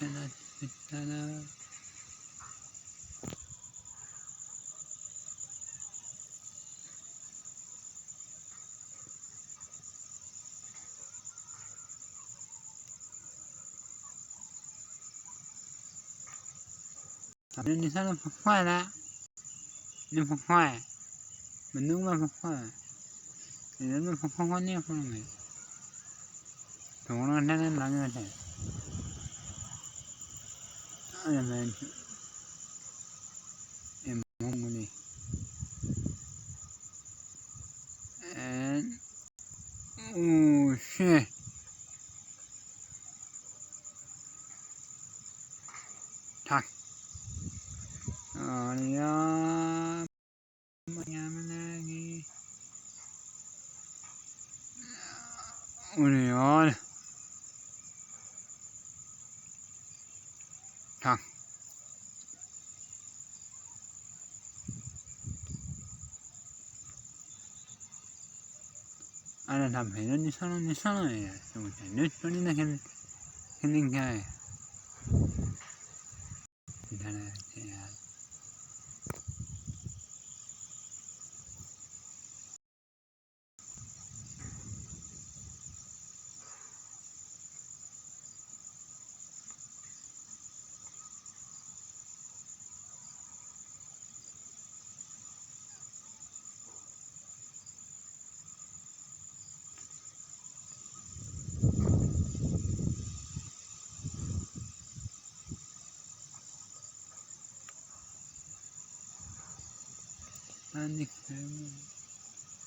كانت فتنة Nên đi sao nó phục khoai lá nên phục khoai mình nướng mà phục khoai thì nó phục khoai nhiều không mày thằng nó lắng như thế mình em mong đi and oh shit thằng ya lagi Union thằng anh làm phải nó như sao này rồi nó đi là cái linh cái thì thế này thì anh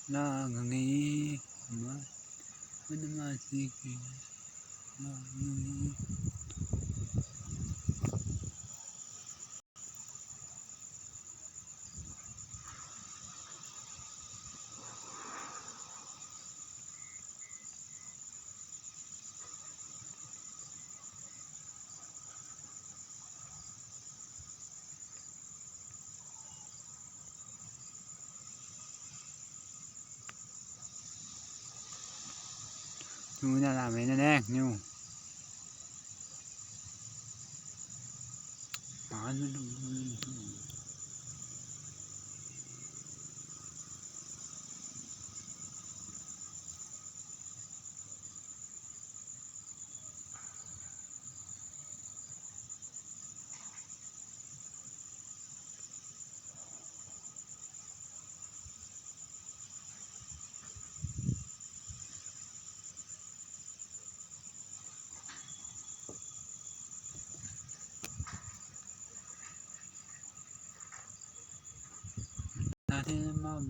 là người mà mình mà gì là người Chúng ta làm cái này nè, nhiều.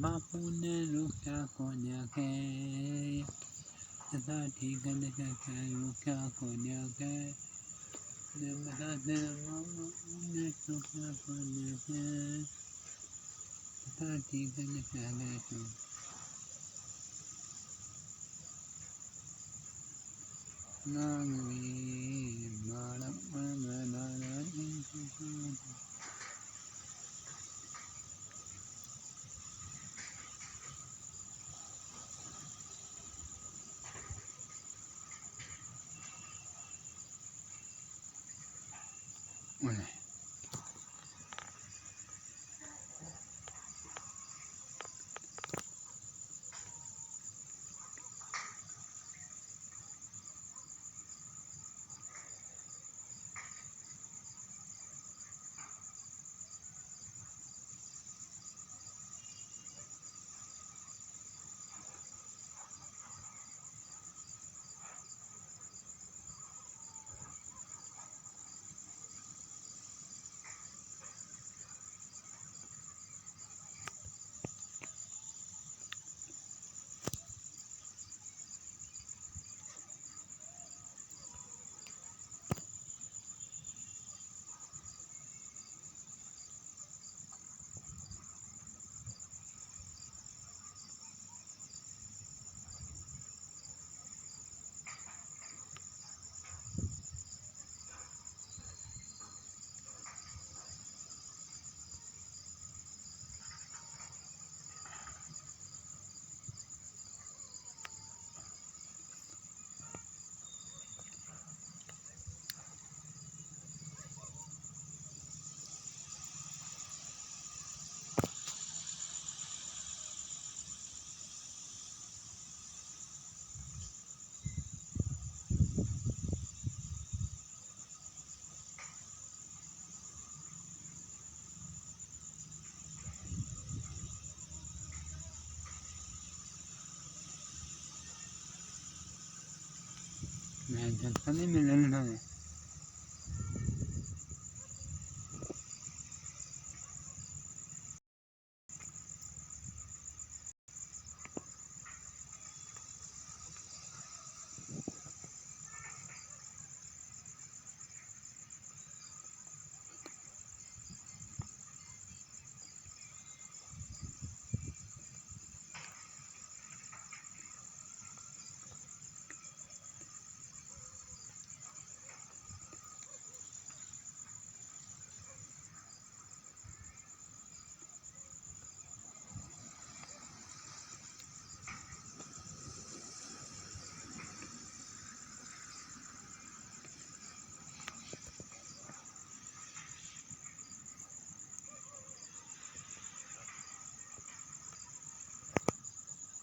Ma pune lukya konya ke ta thi kan ka ka lukya konya ke ne ma ne ma ne lukya konya ke ta thi kan ka ka na ngi ma la ma na na ท่านนี้ไม่เล่นเลย